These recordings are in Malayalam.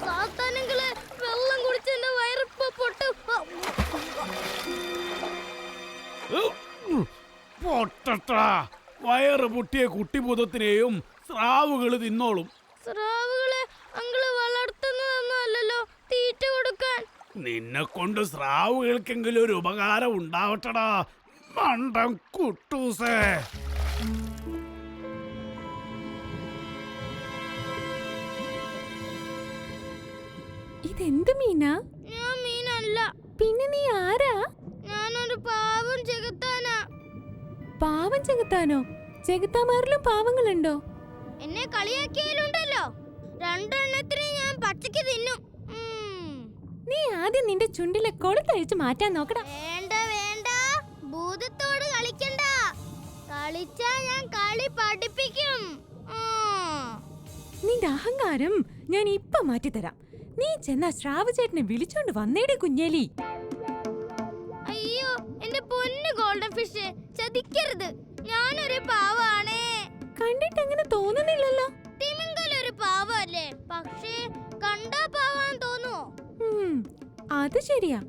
സാത്താനങ്ങളെ വെള്ളം കുടിച്ച് എന്റെ വയറിപ്പോ പൊട്ടും. പൊട്ടട്ടാ, വയറ് പൊട്ടിയ കുട്ടിഭൂതത്തിനെയും സ്രാവുകൾ തിന്നോളും. സ്രാവുകളെ അങ്ങള് വളർത്തുന്നതൊന്നും അല്ലല്ലോ, തീറ്റ കൊടുക്കാൻ. നിന്നെ കൊണ്ട് സ്രാവുകൾക്കെങ്കിലും ഒരു ഉപകാരം ഉണ്ടാവട്ടടാ മണ്ടൻ കുട്ടൂസേ. ഇതെന്ത് മീനാ? ഞാൻ മീനല്ല. പിന്നെ നീ ആരാ? ഞാനൊരു പാവം ചെകുത്താനാ. പാവം ചെകുത്താനോ? ചെകുത്താമാരിലും പാവങ്ങളുണ്ടോ? എന്നെ കളിയാക്കിയാലുണ്ടല്ലോ, രണ്ടെണ്ണത്തിന് ഞാൻ പച്ചക്ക് തിന്നും. നീ ആദ്യം നിന്റെ ചുണ്ടിലെ കൊളുത്തഴിച്ച് മാറ്റാൻ നോക്കടാ. വേണ്ട വേണ്ട, ഭൂതത്തോട് കളിക്കണ്ട. കളിച്ചാ ഞാൻ കളി പഠിപ്പിക്കും. നിന്റെ അഹങ്കാരം ഞാൻ ഇപ്പൊ മാറ്റിത്തരാം. നീ ചെന്നാ ശ്രാവ് ചേട്ടനെ വിളിച്ചോണ്ട് വന്നേടി കുഞ്ഞേലി. അയ്യോ എന്റെ പൊന്നു ഗോൾഡൻ ഫിഷ്, ചതിക്കരുത്. ഞാനൊരു പാവാണേ. കണ്ടിട്ട് അങ്ങനെ തോന്നുന്നില്ലല്ലോ. തിമിംഗലൊരു പാവല്ലേ, പക്ഷേ കണ്ടാ പാവാൻ തോന്നുവോ? അത് ശരിയാ.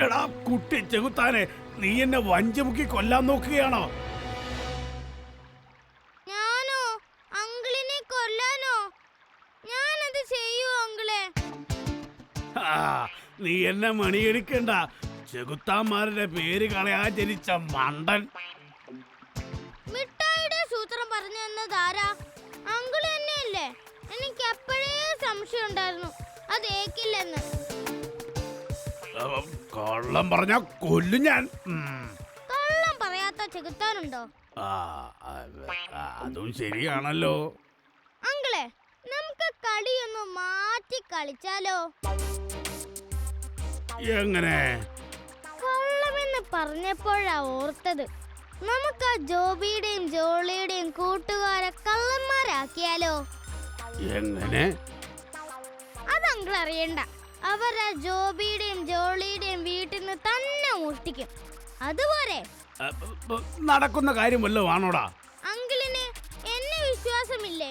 എടാ കുട്ടി ചെകുത്താനെ, നീ എന്നെ വഞ്ചമുക്കി കൊല്ലാൻ നോക്കുകയാണോ? ഞാനോ? അങ്കിളിനെ കൊല്ലാനോ? ഞാനത് ചെയ്യൂ അങ്കിളെ? നീ എന്നെ മണിയടിക്കണ്ട. ചെകുത്താന്മാരുടെ പേര് കളയാൻ ജനിച്ച മണ്ടൻ. മിഠായിയുടെ സൂത്രം പറഞ്ഞു തന്നതാരാ? അങ്കിള് തന്നെയല്ലേ? എനിക്ക് അപ്പോഴേ സംശയം ഉണ്ടായിരുന്നു അത് ഏക്കില്ലെന്ന്. കള്ളം പറഞ്ഞ കൊല്ലും ഞാൻ. കള്ളം പറയാത്ത ചെകുത്താനുണ്ടോ? അതും ശരിയാണല്ലോ. അങ്കിളെ, നമുക്ക് കളിയൊന്ന് മാറ്റി കളിച്ചാലോ? എങ്ങനെ? കള്ളമെന്ന് പറഞ്ഞപ്പോഴാ ഓർത്തത്. നമുക്ക് ആ ജോബിയുടെയും ജോളിയുടെയും കൂട്ടുകാരെ കള്ളന്മാരാക്കിയാലോ? എങ്ങനെ? അത് അങ്കിൾ അറിയണ്ട. അവർ ആ ജോബിയുടെയും ജോളിയുടെയും വീട്ടിൽ നിന്ന് തന്നെ മോഷ്ടിക്കും. അതുപോലെ നടക്കുന്ന കാര്യം വല്ലതും ആണോടാ? അങ്കിളിന് എന്നെ വിശ്വാസമില്ലേ?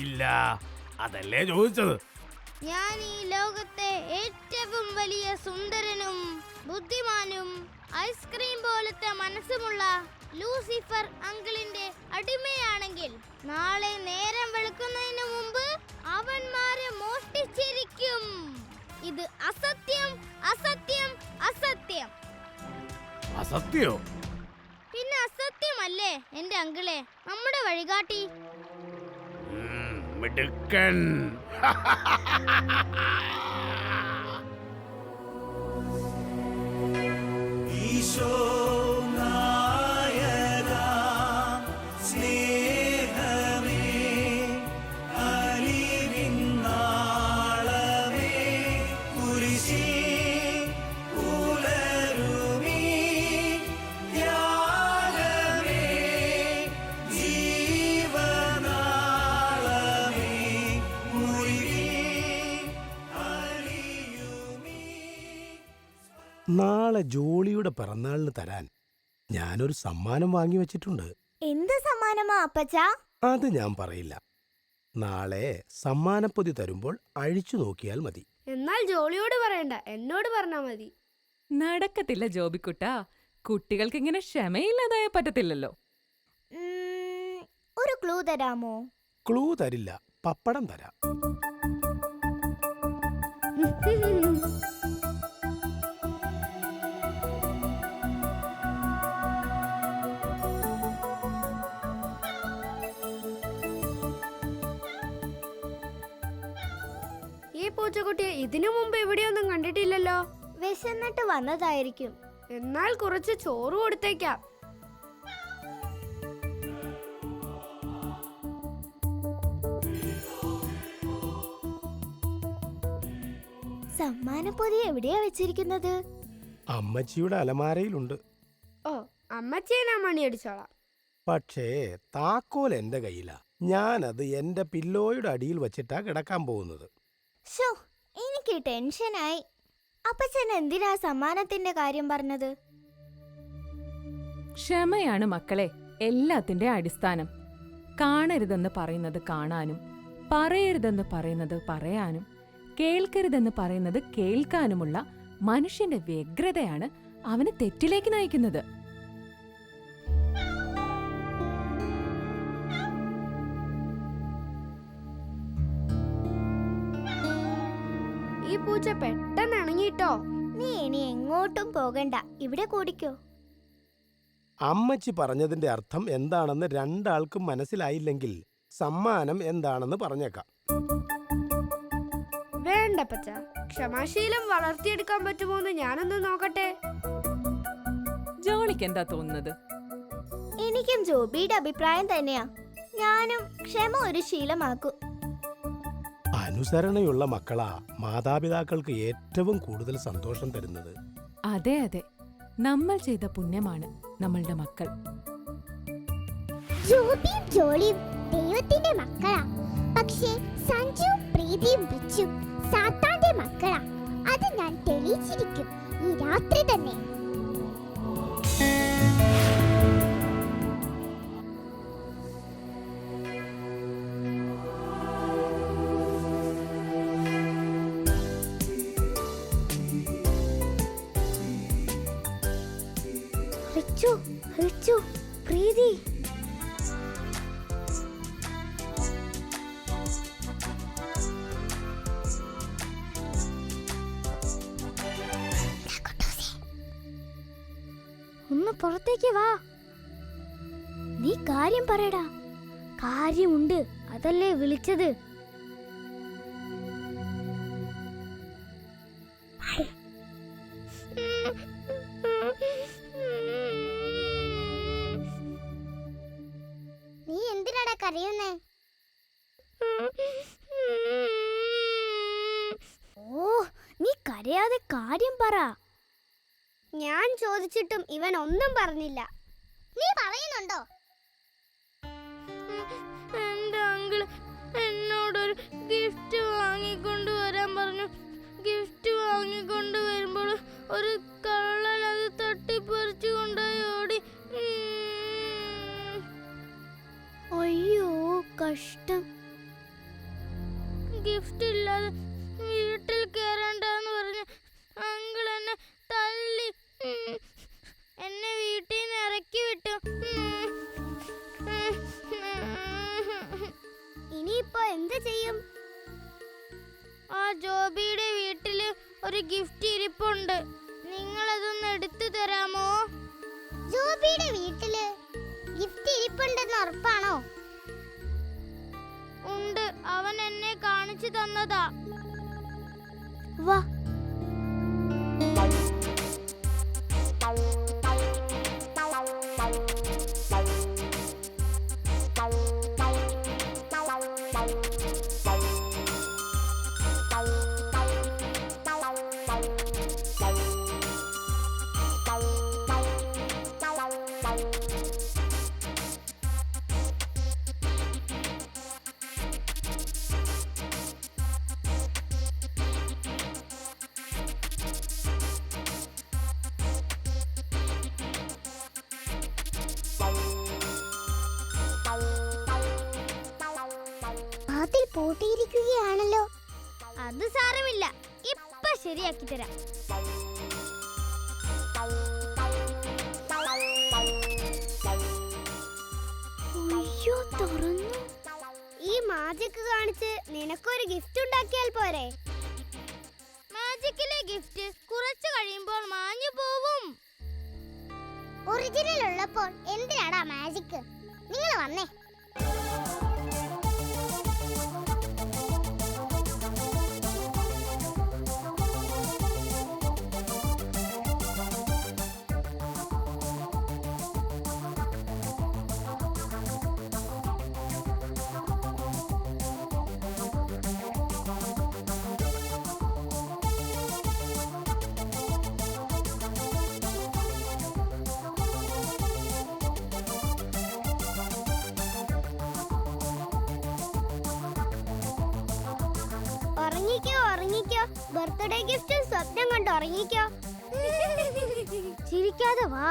ഇല്ല, അതല്ലേ ചോദിച്ചത്. ഞാൻ ഈ ലോകത്തെ ഏറ്റവും വലിയ സുന്ദരനും ബുദ്ധിമാനും ഐസ്ക്രീം പോലത്തെ മനസ്സുമുള്ള ലൂസിഫർ അങ്കിളിന്റെ അടിമയാണെങ്കിൽ നാളെ നേരം വെളുക്കുന്നതിന് മുമ്പ് അവന്മാരെ മോഷ്ടിച്ചിരിക്കും. ഇത് അസത്യം, അസത്യം, അസത്യം. അസത്യോ? പിന്നെ അസത്യമല്ലേ എന്റെ അങ്കിളെ നമ്മുടെ വഴികാട്ടി? മിടുക്കൻ. ഈശോ നായക സ്നേഹമേ അലിവിൻ നാളമേ കുരിശിൽ ഉലരുമീ ത്യാഗമേ ജീവനാളമേ മുറിവിൽ അലിയുമീ. നാളെ ജോളിയുടെ പിറന്നാളിന് തരാൻ ഞാനൊരു സമ്മാനം വാങ്ങി വെച്ചിട്ടുണ്ട്. എന്ത് സമ്മാനമാ അപ്പച്ചാ? അത് ഞാൻ പറയില്ല. നാളെ സമ്മാനപ്പൊതി തരുമ്പോൾ അഴിച്ചു നോക്കിയാൽ മതി. എന്നാൽ ജോളിയോട് പറയണ്ട, എന്നോട് പറഞ്ഞാ മതി. നടക്കത്തില്ല ജോബിക്കുട്ടാ. കുട്ടികൾക്ക് ഇങ്ങനെ ക്ഷമയില്ലാതായ പറ്റത്തില്ലല്ലോ. ഒരു ക്ലൂ തരാമോ? ക്ലൂ തരില്ല, പപ്പടം തരാം. ഈ പൂച്ചക്കുട്ടിയെ ഇതിനു മുമ്പ് എവിടെയൊന്നും കണ്ടിട്ടില്ലല്ലോ. വിശന്നിട്ട് വന്നതായിരിക്കും. എന്നാൽ കുറച്ച് ചോറ് കൊടുത്തേക്കാം. സമ്മാനപ്പൊതി എവിടെയാ വെച്ചിരിക്കുന്നത്? അമ്മച്ചിയുടെ അലമാരയിലുണ്ട്. ഓ, അമ്മച്ചിയെ ഞാൻ മണിയടിച്ചോളാം. പക്ഷേ താക്കോൽ എന്റെ കയ്യിലാ. ഞാനത് എന്റെ പില്ലോയുടെ അടിയിൽ വച്ചിട്ടാ കിടക്കാൻ പോകുന്നത്. ശോ, എനിക്ക് ടെൻഷനായി. അപ്പച്ചൻ എന്തിനാ സമ്മാനത്തിന്റെ കാര്യം പറഞ്ഞത്? ക്ഷമയാണ് മക്കളെ എല്ലാത്തിന്റെ അടിസ്ഥാനം. കാണരുതെന്ന് പറയുന്നത് കാണാനും, പറയരുതെന്ന് പറയുന്നത് പറയാനും, കേൾക്കരുതെന്ന് പറയുന്നത് കേൾക്കാനുമുള്ള മനുഷ്യന്റെ വ്യഗ്രതയാണ് അവനെ തെറ്റിലേക്ക് നയിക്കുന്നത്. ഈ പൂച്ച പെട്ടെന്ന് ഇണങ്ങിട്ടോ. നീ ഇനി എങ്ങോട്ടും പോകണ്ട, ഇവിടെ കൂടിക്കോ. അമ്മച്ചി പറഞ്ഞതിന്റെ അർത്ഥം എന്താണെന്ന് രണ്ടാൾക്കും മനസ്സിലായില്ലെങ്കിൽ സമ്മാനം എന്താണെന്ന് പറഞ്ഞേക്കാം. വേണ്ട പച്ച, ക്ഷമാശീലം വളർത്തിയെടുക്കാൻ പറ്റുമോന്ന് ഞാനൊന്ന് നോക്കട്ടെ. ജോളിക്ക് എന്താ തോന്നുന്നത്? എനിക്കും ജോബിയുടെ അഭിപ്രായം തന്നെയാ. ഞാനും ക്ഷമ ഒരു ശീലമാക്കും. അനുസരണയുള്ള മക്കളാ മാതാപിതാക്കൾക്ക് ഏറ്റവും കൂടുതൽ സന്തോഷം തരുന്നത്. അതെ അതെ, നമ്മൾ ചെയ്ത പുണ്യമാണ് നമ്മളുടെ മക്കൾ. ജോബിയും ജോളിയും ദൈവത്തിന്റെ മക്കളാ. പക്ഷേ സഞ്ജുവും പ്രീതിയും ബിച്ചും സാത്താന്റെ മക്കളാ. അത് ഞാൻ തെളിയിച്ചിരിക്കും ഈ രാത്രി തന്നെ. റിച്ചു, റിച്ചു, പ്രീതി. ഒന്ന് പുറത്തേക്ക് വാ. നീ കാര്യം പറയടാ. കാര്യമുണ്ട്, അതല്ലേ വിളിച്ചത്. നീ എന്തിനാടാ കരയുന്നേ? ഓ, നീ കരയാതെ കാര്യം പറ. ഞാൻ ചോദിച്ചിട്ടും ഇവൻ ഒന്നും പറഞ്ഞില്ല. നീ പറയുന്നുണ്ടോ? എന്റെ അങ്കിള് എന്നോടൊരു ഗിഫ്റ്റ് വാങ്ങിക്കൊണ്ടുവരാൻ പറഞ്ഞു. ഗിഫ്റ്റ് വാങ്ങിക്കൊണ്ടുവരുമ്പോൾ ഒരു കള്ളൻ അത് തട്ടിപ്പറിച്ചു കൊണ്ടുപോയി ഓടി. അയ്യോ, കഷ്ടം. ഗിഫ്റ്റ് ഇല്ലാതെ വീട്ടിൽ കയറണ്ടെന്ന് പറഞ്ഞ് അങ്കിൾ എന്നെ തല്ലി. എന്നെ വീട്ടിൽ നിന്ന് ഇറക്കി വിട്ടു. ഇനിയിപ്പോ എന്ത് ചെയ്യും? ആ ജോബിയുടെ വീട്ടില് ഒരു ഗിഫ്റ്റ് ഇരിപ്പുണ്ട്. നിങ്ങളതൊന്ന് എടുത്തു തരാമോ? ജോബിയുടെ വീട്ടില് ഗിഫ്റ്റ് ഇരിപ്പുണ്ടെന്ന് ഉറപ്പാണോ? ഉണ്ട്, അവൻ എന്നെ കാണിച്ചു തന്നതാ. വാ. അതിൽ പൂട്ടിയിരിക്കുകയാണല്ലോ. അത് സാരമില്ല, ഇപ്പൊ ശരിയാക്കി തരാം. അയ്യോ, തുറന്നു. ഈ മാജിക് കാണിച്ച് നിനക്കൊരു ഗിഫ്റ്റ് ഉണ്ടാക്കിയാൽ പോരെ? മാജിക്കിലെ ഗിഫ്റ്റ് കുറച്ച് കഴിയുമ്പോൾ മാഞ്ഞു പോവും. ഒറിജിനൽ ഉള്ളപ്പോൾ എന്തിനാടാ മാജിക്? നിങ്ങൾ വന്നേ. ഉറങ്ങിക്കോ, ഉറങ്ങിക്കോ. ബർത്ത്ഡേ ഗിഫ്റ്റ് സ്വപ്നം കണ്ട് ഉറങ്ങിക്കോ. ചിരിക്കാതെ വാ.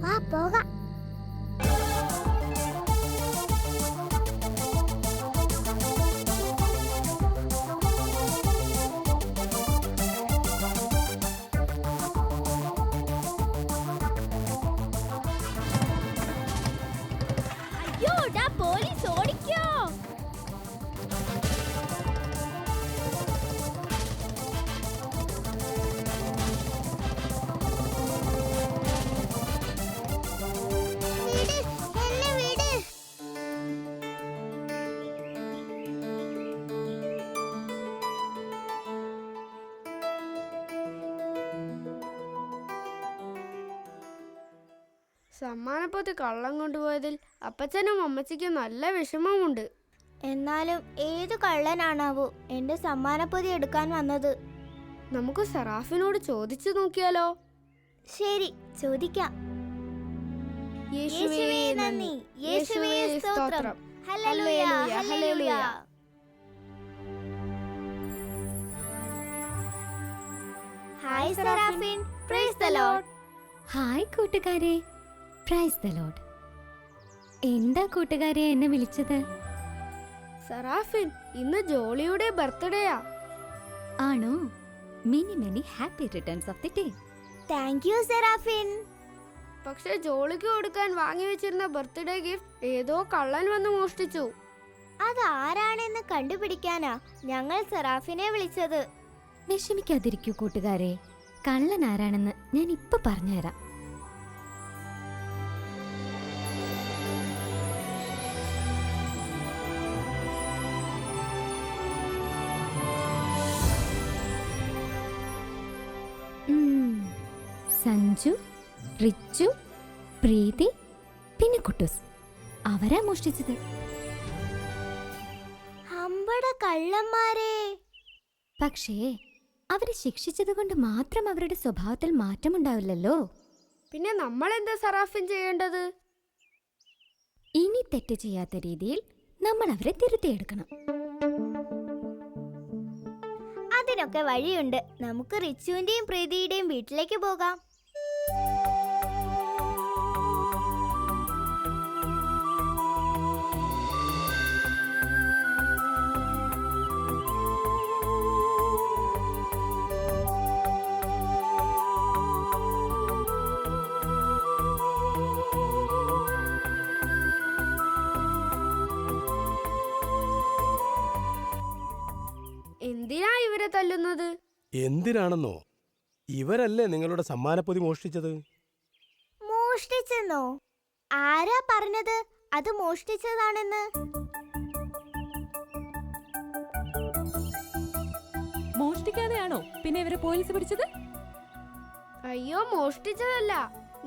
വാ പോകാം. സമ്മാനപ്പൊതി കള്ളം കൊണ്ടുപോയതിൽ അപ്പച്ചനും അമ്മച്ചിക്കും നല്ല വിഷമമുണ്ട്. എന്നാലും ഏത് കള്ളനാണാവോ എന്റെ സമ്മാനപ്പൊതി എടുക്കാൻ വന്നത്? നമുക്ക് സറാഫിനോട് ചോദിച്ചു നോക്കിയാലോ? ശരി, ചോദിക്കാം. യേശുവേ നന്ദി, യേശുവേ സ്തോത്രം, ഹല്ലേലൂയ, ഹല്ലേലൂയ. ഹായ് സറാഫിൻ, പ്രൈസ് ദി ലോർഡ്. ഹായ് കൂട്ടുകാരെ, പ്രൈസ് ദി ലോർഡ്. എന്താ കൂട്ടുകാരെ എന്നെ വിളിച്ചത്? സറാഫിൻ, ഇന്ന് ജോളിയുടെ ബർത്ത്ഡേയാ. ആണോ? Many many happy returns of the day. Thank you സറാഫിൻ. പക്ഷെ ജോളിക്ക് കൊടുക്കാൻ വാങ്ങി വെച്ചിരുന്ന ബർത്ത്ഡേ ഗിഫ്റ്റ് ഏതോ കള്ളൻ വന്ന് മോഷ്ടിച്ചു. അതാരാണെന്ന് കണ്ടുപിടിക്കാനാ ഞങ്ങൾ സറാഫിനെ വിളിച്ചത്. വിഷമിക്കാതിരിക്കൂ കൂട്ടുകാരെ, കള്ളൻ ആരാണെന്ന് ഞാൻ ഇപ്പൊ പറഞ്ഞുതരാം. സഞ്ജു, റിച്ചു, പ്രീതി, പിന്നെ കുട്ടൂസ്, അവരാ മോഷ്ടിച്ചത്. ഹമ്പട കള്ളന്മാരെ. പക്ഷേ അവരെ ശിക്ഷിച്ചത് കൊണ്ട് മാത്രം അവരുടെ സ്വഭാവത്തിൽ മാറ്റമുണ്ടാവില്ലല്ലോ. പിന്നെ നമ്മൾ എന്താ സറാഫിൻ ചെയ്യേണ്ടത്? ഇനി തെറ്റ് ചെയ്യാത്ത രീതിയിൽ നമ്മൾ അവരെ തിരുത്തിയെടുക്കണം. അതിനൊക്കെ വഴിയുണ്ട്. നമുക്ക് റിച്ചുവിന്റെയും പ്രീതിയുടെയും വീട്ടിലേക്ക് പോകാം. എന്തിനാ ഇവരെ തല്ലുന്നത്? എന്തിനാണെന്നോ? ഇവരല്ലേ നിങ്ങളുടെ സമ്മാനപ്പൊതി മോഷ്ടിച്ചത്? മോഷ്ടിച്ചെന്നോ? ആരാ പറഞ്ഞത് അത് മോഷ്ടിച്ചതാണെന്ന്? മോഷ്ടിക്കാതെയാണോ പിന്നെ ഇവരെ പോലീസ് പിടിച്ചത്? അയ്യോ, മോഷ്ടിച്ചതല്ല.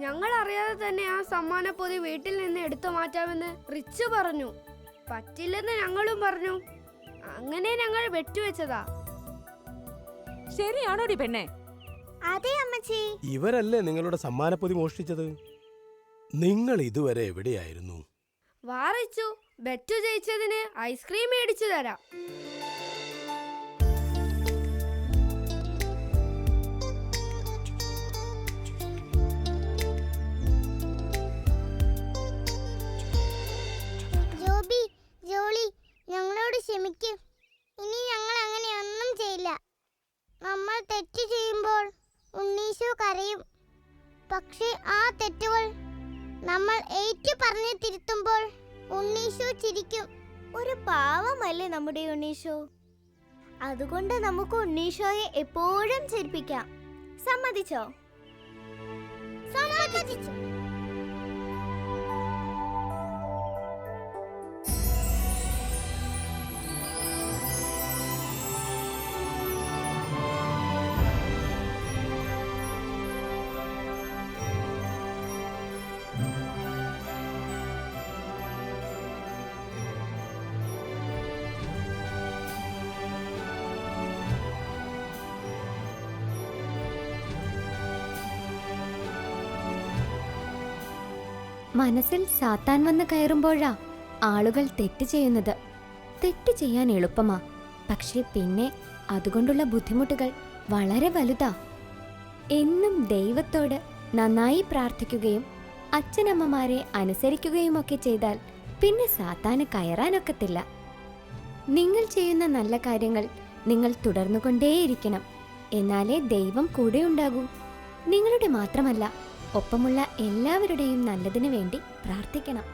ഞങ്ങൾ അറിയാതെ തന്നെ ആ സമ്മാനപ്പൊതി വീട്ടിൽ നിന്ന് എടുത്തു മാറ്റാമെന്ന് റിച്ചു പറഞ്ഞു. പറ്റില്ലെന്ന് ഞങ്ങളും പറഞ്ഞു. അങ്ങനെ ഞങ്ങൾ വെട്ടുവെച്ചതാ. ശരിയാണോടി പെണ്ണെ? അതെ അമ്മച്ചി. ഇവരല്ലേ നിങ്ങളുടെ സമ്മാനപ്പൊതി മോഷ്ടിച്ചത്? നിങ്ങൾ ഇതുവരെ എവിടെയായിരുന്നു? വാറിച്ചു, ബെറ്റു ജയിച്ചതിന് ഐസ്ക്രീം മേടിച്ചു തരാം. ജോബി, ജോളി, ഞങ്ങളോട് ക്ഷമിക്കും. ഇനി ഞങ്ങൾ അങ്ങനെ ഒന്നും ചെയ്യില്ല. നമ്മൾ തെറ്റ് ചെയ്യുമ്പോൾ ഉണ്ണീശോ കരയും. പക്ഷേ ആ തെറ്റുകൾ നമ്മൾ ഏറ്റു പറഞ്ഞു തിരുത്തുമ്പോൾ ഉണ്ണീശോ ചിരിക്കും. ഒരു പാവമല്ലേ നമ്മുടെ ഉണ്ണീശോ? അതുകൊണ്ട് നമുക്ക് ഉണ്ണീശോയെ എപ്പോഴും ചിരിപ്പിക്കാം. സമ്മതിച്ചോ? സമ്മതിച്ചു. മനസ്സിൽ സാത്താൻ വന്ന് കയറുമ്പോഴാ ആളുകൾ തെറ്റ് ചെയ്യുന്നത്. തെറ്റ് ചെയ്യാൻ എളുപ്പമാ, പക്ഷേ പിന്നെ അതുകൊണ്ടുള്ള ബുദ്ധിമുട്ടുകൾ വളരെ വലുതാ. എന്നും ദൈവത്തോട് നന്നായി പ്രാർത്ഥിക്കുകയും അച്ഛനമ്മമാരെ അനുസരിക്കുകയുമൊക്കെ ചെയ്താൽ പിന്നെ സാത്താന് കയറാനൊക്കത്തില്ല. നിങ്ങൾ ചെയ്യുന്ന നല്ല കാര്യങ്ങൾ നിങ്ങൾ തുടർന്നുകൊണ്ടേയിരിക്കണം. എന്നാലേ ദൈവം കൂടെയുണ്ടാകൂ. നിങ്ങളുടെ മാത്രമല്ല, ഒപ്പമുള്ള എല്ലാവരുടെയും നല്ലതിനു വേണ്ടി പ്രാർത്ഥിക്കണം.